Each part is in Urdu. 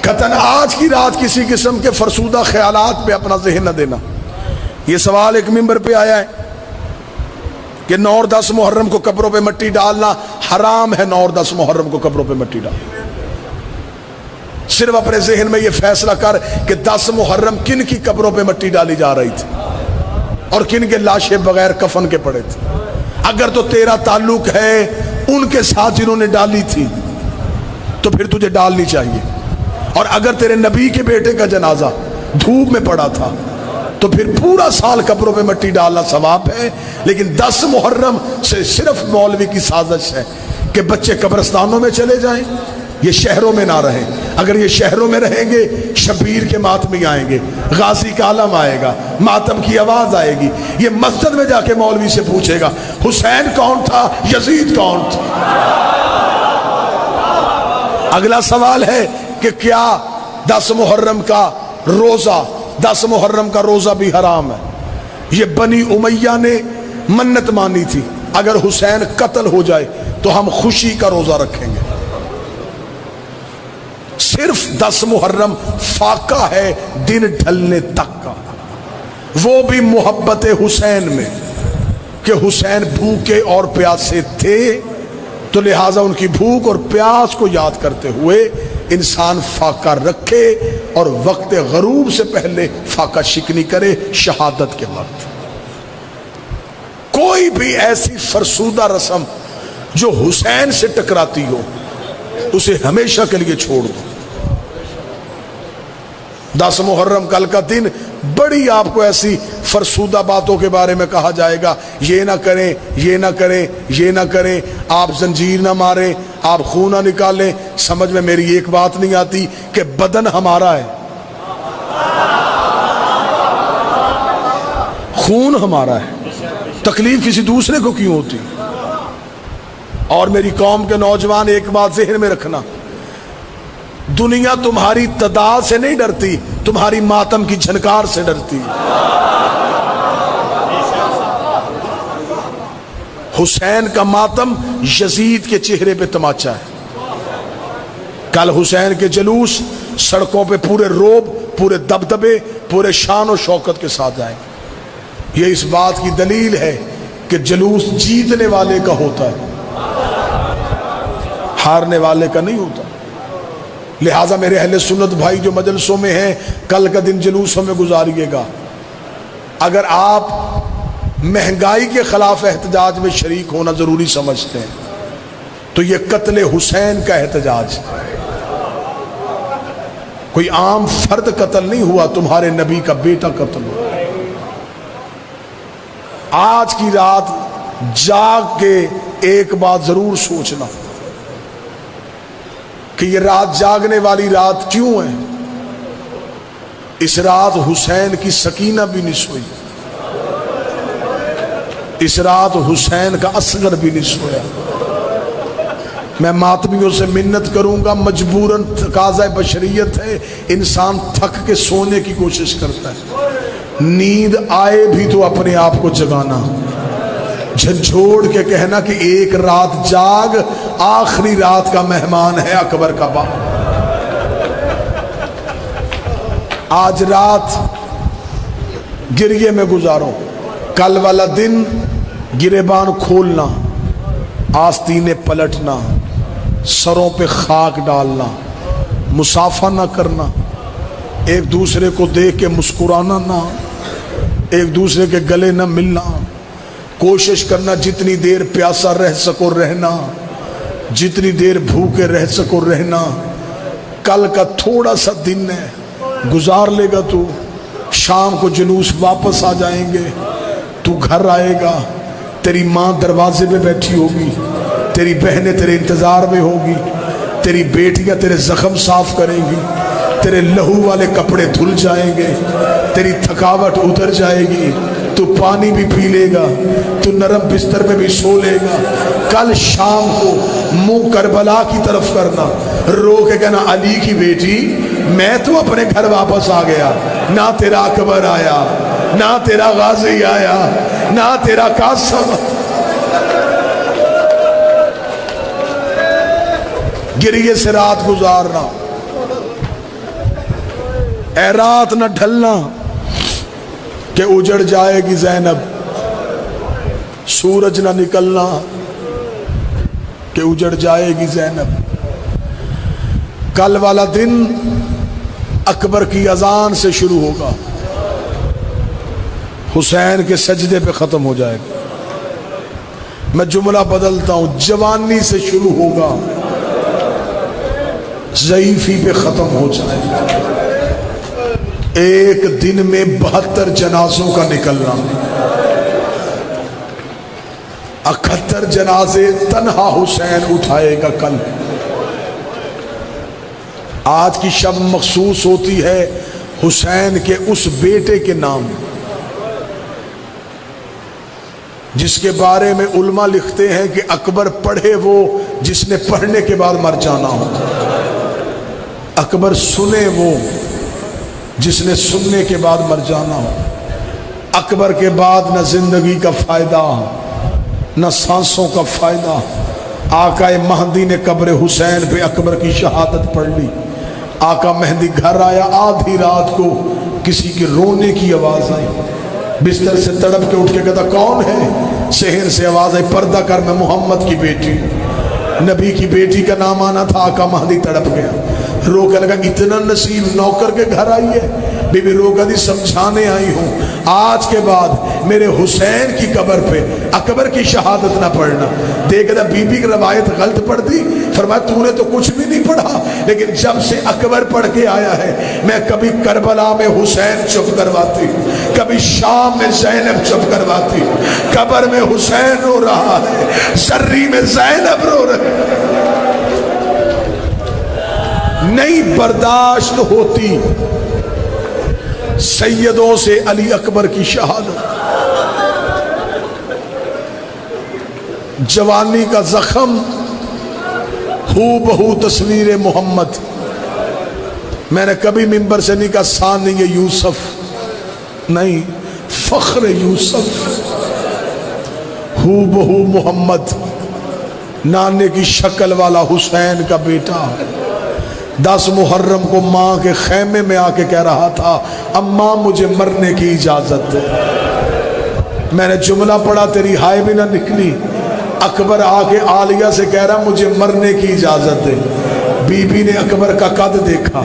قطعاً آج کی رات کسی قسم کے فرسودہ خیالات پہ اپنا ذہن نہ دینا۔ یہ سوال ایک ممبر پہ آیا ہے کہ 9 اور 10 محرم کو قبروں پہ مٹی ڈالنا حرام ہے۔ 9 اور 10 محرم کو قبروں پہ مٹی ڈالنا، صرف اپنے ذہن میں یہ فیصلہ کر کہ 10 محرم کن کی قبروں پہ مٹی ڈالی جا رہی تھی اور کن کے لاشیں بغیر کفن کے پڑے تھے۔ اگر تو تیرا تعلق ہے ان کے ساتھ جنہوں نے ڈالی تھی تو پھر تجھے ڈالنی چاہیے، اور اگر تیرے نبی کے بیٹے کا جنازہ دھوپ میں پڑا تھا تو پھر پورا سال قبروں پہ مٹی ڈالنا ثواب ہے۔ لیکن 10 محرم سے صرف مولوی کی سازش ہے کہ بچے قبرستانوں میں چلے جائیں، یہ شہروں میں نہ رہیں۔ اگر یہ شہروں میں رہیں گے شبیر کے ماتمی آئیں گے، غازی کا علم آئے گا، ماتم کی آواز آئے گی، یہ مسجد میں جا کے مولوی سے پوچھے گا حسین کون تھا، یزید کون تھا۔ اگلا سوال ہے کہ کیا 10 محرم کا روزہ بھی حرام ہے؟ یہ بنی امیہ نے منت مانی تھی اگر حسین قتل ہو جائے تو ہم خوشی کا روزہ رکھیں گے۔ صرف 10 محرم فاقہ ہے دن ڈھلنے تک کا، وہ بھی محبت حسین میں کہ حسین بھوکے اور پیاسے تھے، تو لہٰذا ان کی بھوک اور پیاس کو یاد کرتے ہوئے انسان فاقہ رکھے اور وقت غروب سے پہلے فاقہ شکنی کرے شہادت کے وقت۔ کوئی بھی ایسی فرسودہ رسم جو حسین سے ٹکراتی ہو اسے ہمیشہ کے لیے چھوڑ دو۔ 10 محرم کل کا دن بڑی آپ کو ایسی فرسودہ باتوں کے بارے میں کہا جائے گا، یہ نہ کریں، یہ نہ کریں، یہ نہ کریں، آپ زنجیر نہ ماریں، آپ خون نہ نکالیں۔ سمجھ میں میری ایک بات نہیں آتی کہ بدن ہمارا ہے، خون ہمارا ہے، تکلیف کسی دوسرے کو کیوں ہوتی؟ اور میری قوم کے نوجوان ایک بات ذہن میں رکھنا، دنیا تمہاری تعداد سے نہیں ڈرتی، تمہاری ماتم کی جھنکار سے ڈرتی۔ حسین کا ماتم یزید کے چہرے پہ تماچا ہے۔ کل حسین کے جلوس سڑکوں پہ پورے روب، پورے دبدبے، پورے شان و شوکت کے ساتھ جائیں گے۔ یہ اس بات کی دلیل ہے کہ جلوس جیتنے والے کا ہوتا ہے، ہارنے والے کا نہیں ہوتا۔ لہٰذا میرے اہل سنت بھائی جو مجلسوں میں ہیں، کل کا دن جلوسوں میں گزاریے گا۔ اگر آپ مہنگائی کے خلاف احتجاج میں شریک ہونا ضروری سمجھتے ہیں تو یہ قتل حسین کا احتجاج ہے۔ کوئی عام فرد قتل نہیں ہوا، تمہارے نبی کا بیٹا قتل ہوا۔ آج کی رات جاگ کے ایک بات ضرور سوچنا کہ یہ رات جاگنے والی رات کیوں ہے؟ اس رات حسین کی سکینہ بھی نہیں سوئی، اس رات حسین کا اصغر بھی نہیں سویا۔ میں ماتمیوں سے منت کروں گا، مجبوراً تقاضۂ بشریت ہے، انسان تھک کے سونے کی کوشش کرتا ہے، نیند آئے بھی تو اپنے آپ کو جگانا، جھنجھوڑ کے کہنا کہ ایک رات جاگ، آخری رات کا مہمان ہے اکبر کا باپ۔ آج رات گریے میں گزارو، کل والا دن گریبان کھولنا، آستینے پلٹنا، سروں پہ خاک ڈالنا، مصافحہ نہ کرنا، ایک دوسرے کو دیکھ کے مسکرانا نہ، ایک دوسرے کے گلے نہ ملنا، کوشش کرنا جتنی دیر پیاسا رہ سکو رہنا، جتنی دیر بھوکے رہ سکو رہنا۔ کل کا تھوڑا سا دن ہے، گزار لے گا تو، شام کو جلوس واپس آ جائیں گے، تو گھر آئے گا، تیری ماں دروازے پہ بیٹھی ہوگی، تیری بہنیں تیرے انتظار میں ہوگی، تیری بیٹیاں تیرے زخم صاف کریں گی، تیرے لہو والے کپڑے دھل جائیں گے، تیری تھکاوٹ اتر جائے گی، تو پانی بھی پی لے گا، تو نرم بستر میں بھی سو لے گا۔ کل شام کو منہ کربلا کی طرف کرنا، رو کے کہنا علی کی بیٹی میں تو اپنے گھر واپس آ گیا، نہ تیرا اکبر آیا، نہ تیرا غازی آیا، نہ تیرا قاسم۔ گریے سے رات گزارنا، اے رات نہ ڈھلنا کہ اجڑ جائے گی زینب، سورج نہ نکلنا کہ اجڑ جائے گی زینب۔ کل والا دن اکبر کی اذان سے شروع ہوگا، حسین کے سجدے پہ ختم ہو جائے گا۔ میں جملہ بدلتا ہوں، جوانی سے شروع ہوگا، ضعیفی پہ ختم ہو جائے گا۔ ایک دن میں 72 جنازوں کا نکلنا، 71 جنازے تنہا حسین اٹھائے گا کل۔ آج کی شب مخصوص ہوتی ہے حسین کے اس بیٹے کے نام، جس کے بارے میں علماء لکھتے ہیں کہ اکبر پڑھے وہ جس نے پڑھنے کے بعد مر جانا ہو، اکبر سنے وہ جس نے سننے کے بعد مر جانا ہو۔ اکبر کے بعد نہ زندگی کا فائدہ نہ سانسوں کا فائدہ۔ آقا مہدی نے قبر حسین پہ اکبر کی شہادت پڑھ لی۔ آقا مہدی گھر آیا، آدھی رات کو کسی کے رونے کی آواز آئی، بستر سے تڑپ کے اٹھ کے کہتا کون ہے؟ صحن سے آواز آئی، پردہ کر، میں محمد کی بیٹی، نبی کی بیٹی کا نام آنا تھا۔ آقا مہدی تڑپ گیا، رو کے لگا اتنا نصیب نوکر کے گھر آئی ہے؟ بی بی رو کہتی سمجھانے آئی ہوں، آج کے بعد میرے حسین کی قبر پہ اکبر کی شہادت نہ پڑھنا۔ دیکھتا بی بی کی روایت غلط پڑھ دی، فرمایا تو نے تو کچھ بھی نہیں پڑھا، لیکن جب سے اکبر پڑھ کے آیا ہے میں کبھی کربلا میں حسین چپ کرواتی ہوں، کبھی شام میں زینب چپ کرواتی ہوں، قبر میں حسین رو رہا ہے، سری میں زینب رو رہے ہیں۔ نہیں برداشت ہوتی سیدوں سے علی اکبر کی شہادت۔ جوانی کا زخم ہو بہو تصویر محمد۔ میں نے کبھی ممبر سے نہیں کہا ثانی یوسف، نہیں، فخر یوسف، ہو بہو محمد، نانے کی شکل والا حسین کا بیٹا۔ 10 محرم کو ماں کے خیمے میں آ کے کہہ رہا تھا اماں مجھے مرنے کی اجازت دے۔ میں نے جملہ پڑھا تیری ہائے بھی نہ نکلی، اکبر آ کے عالیہ سے کہہ رہا مجھے مرنے کی اجازت دے۔ بی بی نے اکبر کا قد دیکھا،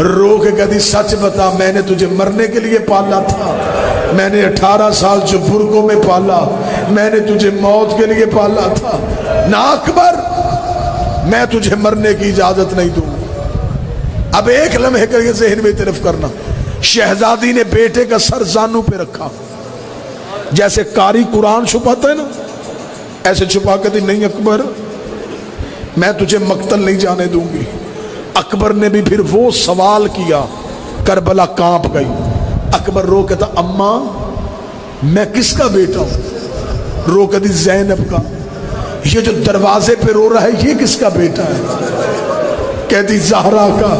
رو کے کہتی سچ بتا میں نے تجھے مرنے کے لیے پالا تھا؟ میں نے 18 سال جو برگوں میں پالا، میں نے تجھے موت کے لیے پالا تھا نہ اکبر، میں تجھے مرنے کی اجازت نہیں دوں۔ اب ایک لمحے کر کے ذہن میں طرف کرنا، شہزادی نے بیٹے کا سر زانوں پہ رکھا، جیسے قاری قرآن چھپاتا ہے نا، ایسے چھپا کے دی نہیں اکبر میں تجھے مقتل نہیں جانے دوں گی۔ اکبر نے بھی پھر وہ سوال کیا، کربلا کانپ گئی۔ اکبر رو کہتا اماں میں کس کا بیٹا ہوں؟ رو کہتی زینب کا۔ یہ جو دروازے پہ رو رہا ہے یہ کس کا بیٹا ہے؟ کہتی زہرا کا۔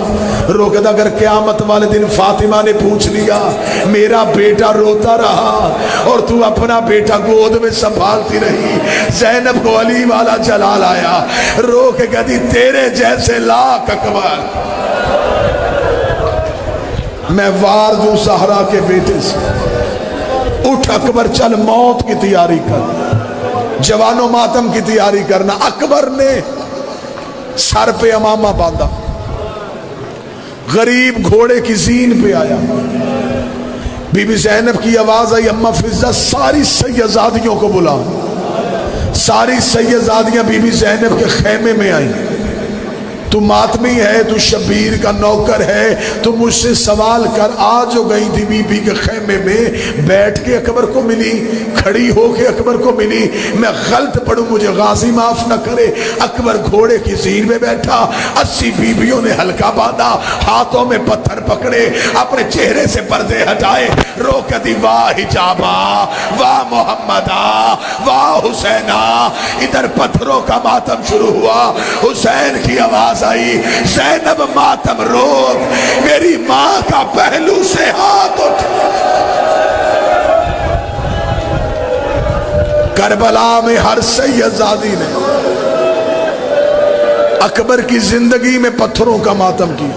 رو کہتا اگر قیامت والے دن فاطمہ نے پوچھ لیا میرا بیٹا روتا رہا اور تو اپنا بیٹا گود میں سنبھالتی رہی، زینب کو علی والا جلال آیا، رو کے کہتی تیرے جیسے لاکھ اکبر میں وار دوں زہرا کے بیٹے سے۔ اٹھ اکبر چل موت کی تیاری کر، جوان و ماتم کی تیاری کرنا۔ اکبر نے سر پہ امامہ باندھا، غریب گھوڑے کی زین پہ آیا، بی بی زینب کی آواز آئی اماں فضہ ساری سیدزادیوں کو بلا۔ ساری سیدزادیاں بی بی زینب کے خیمے میں آئیں۔ تو ماتمی ہے، تو شبیر کا نوکر ہے، تو مجھ سے سوال کر آج جو گئی تھی بی بی کے خیمے میں بیٹھ کے اکبر کو ملی، کھڑی ہو کے اکبر کو ملی، میں غلط پڑھوں مجھے غازی معاف نہ کرے۔ اکبر گھوڑے کی زین میں بیٹھا، 80 بیویوں نے حلقہ باندھا، ہاتھوں میں پتھر پکڑے، اپنے چہرے سے پردے ہٹائے، رو کے دی واہ حجابہ، واہ محمدہ، واہ حسینہ۔ ادھر پتھروں کا ماتم شروع ہوا، حسین کی آواز آئی زینب ماتم روک، میری ماں کا پہلو سے ہاتھ اٹھ۔ کربلا میں ہر سیدزادی نے اکبر کی زندگی میں پتھروں کا ماتم کیا۔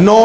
9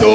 2